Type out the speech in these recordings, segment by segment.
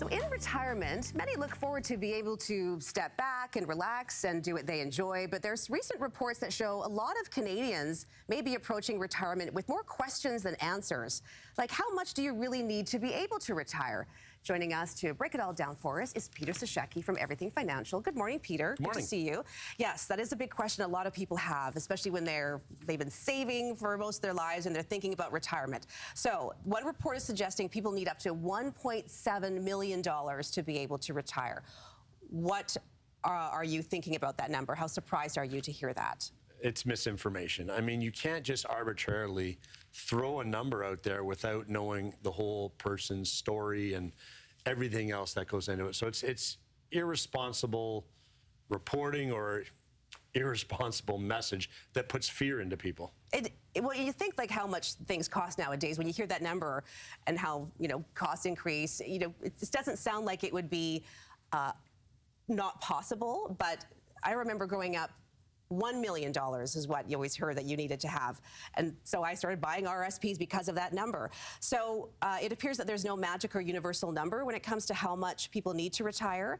So in retirement, many look forward to be able to step back and relax and do what they enjoy. But there's recent reports that show a lot of Canadians may be approaching retirement with more questions than answers. Like, how much do you really need to be able to retire? Joining us to break it all down for us is Peter Sashecki from Everything Financial. Good morning, Peter. Good morning. Good to see you. Yes, that is a big question a lot of people have, especially when they've been saving for most of their lives and they're thinking about retirement. So one report is suggesting people need up to $1.7 million to be able to retire. What are you thinking about that number? How surprised are you to hear that? It's misinformation. I mean, you can't just arbitrarily throw a number out there without knowing the whole person's story and everything else that goes into it. So it's irresponsible reporting or irresponsible message that puts fear into people. Well, you think like how much things cost nowadays when you hear that number and how, costs increase, it just doesn't sound like it would be not possible. But I remember growing up, $1 million is what you always heard that you needed to have. And so I started buying RSPs because of that number. So it appears that there's no magic or universal number when it comes to how much people need to retire.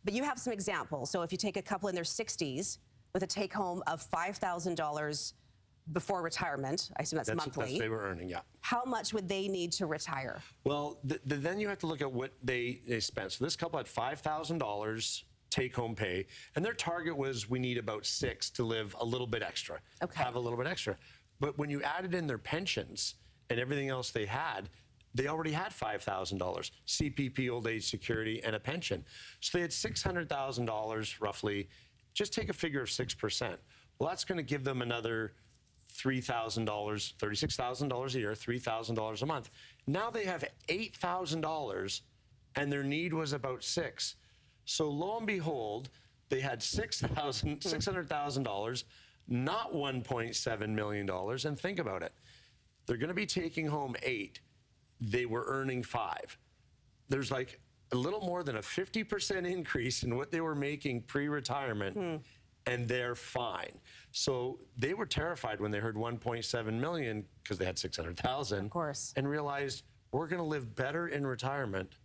But you have some examples. So if you take a couple in their 60s with a take home of $5,000 before retirement, I assume that's monthly. That's they were earning, yeah. How much would they need to retire? Well, then you have to look at what they spent. So this couple had $5,000 take-home pay, and their target was we need about $6,000 to live a little bit extra, have a little bit extra. But when you added in their pensions and everything else they already had $5,000, CPP, old age security, and a pension. So they had $600,000 roughly. Just take a figure of 6%. Well, that's going to give them another $3,000, $36,000 a year, $3,000 a month. Now they have $8,000, and their need was about $6,000. So lo and behold, they had $600,000, not $1.7 million. And think about it. They're going to be taking home $8,000. They were earning $5,000. There's like a little more than a 50% increase in what they were making pre-retirement, and they're fine. So they were terrified when they heard 1.7 million because they had 600,000. Of course. And realized we're going to live better in retirement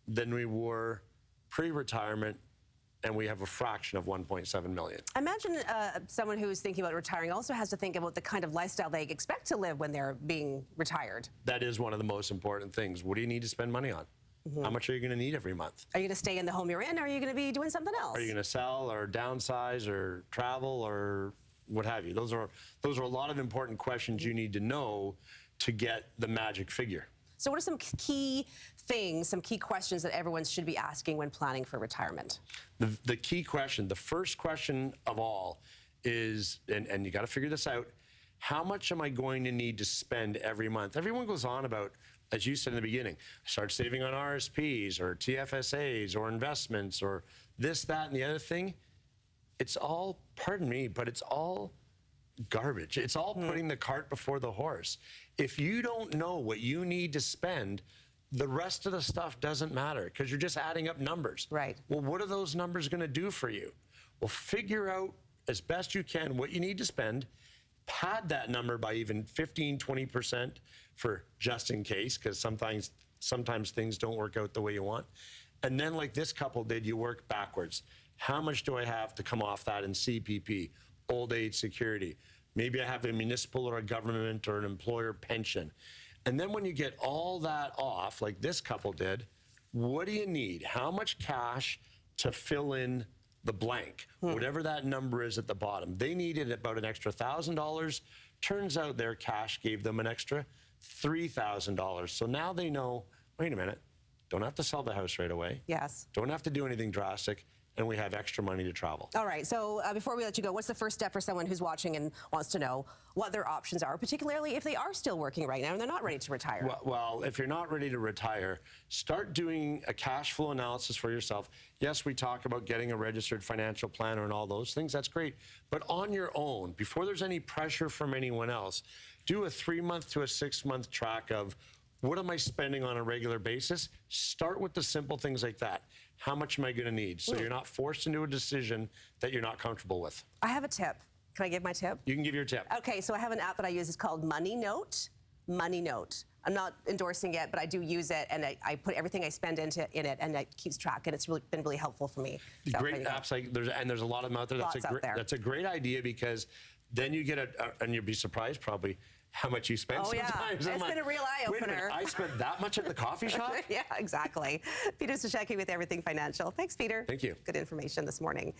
than we were pre-retirement, and we have a fraction of 1.7 million. I imagine someone who is thinking about retiring also has to think about the kind of lifestyle they expect to live when they're being retired. That is one of the most important things. What do you need to spend money on? How much are you going to need every month? Are you going to stay in the home you're in, or are you going to be doing something else? Are you going to sell or downsize or travel or what have you? Those are a lot of important questions you need to know to get the magic figure. So what are some key things, some key questions that everyone should be asking when planning for retirement? The key question, the first question of all is, and you got to figure this out, how much am I going to need to spend every month? Everyone goes on about, as you said in the beginning, start saving on RSPs or TFSAs or investments or this, that, and the other thing. It's all, pardon me, but it's all garbage. It's all putting the cart before the horse. If you don't know what you need to spend, the rest of the stuff doesn't matter because you're just adding up numbers. Right. Well, what are those numbers going to do for you? Well, figure out as best you can what you need to spend, pad that number by even 15, 20% for just in case, because sometimes things don't work out the way you want. And then like this couple did, you work backwards. How much do I have to come off that in CPP, old age security? Maybe I have a municipal or a government or an employer pension. And then when you get all that off, like this couple did, what do you need? How much cash to fill in the blank, whatever that number is at the bottom? They needed about an extra $1,000. Turns out their cash gave them an extra $3,000. So now they know, wait a minute, don't have to sell the house right away. Yes. Don't have to do anything drastic. And we have extra money to travel. All right, so before we let you go, what's the first step for someone who's watching and wants to know what their options are, particularly if they are still working right now and they're not ready to retire? Well, if you're not ready to retire, start doing a cash flow analysis for yourself. Yes, we talk about getting a registered financial planner and all those things. That's great. But on your own, before there's any pressure from anyone else, do a 3-month to a 6-month track of what am I spending on a regular basis? Start with the simple things like that. How much am I going to need? So you're not forced into a decision that you're not comfortable with. I have a tip. Can I give my tip? You can give your tip. Okay, so I have an app that I use. It's called Money Note. Money Note. I'm not endorsing it, but I do use it, and I put everything I spend in it, and it keeps track, and it's been really helpful for me. So, Great apps, like there's a lot of them out there. Lots out there. That's a great idea, because then you get and you'll be surprised probably how much you spend sometimes. Yeah, it's been a real Wait a minute, eye-opener. I spent that much at the coffee shop? Yeah, exactly. Peter Sashecki with Everything Financial. Thanks, Peter. Thank you. Good information this morning.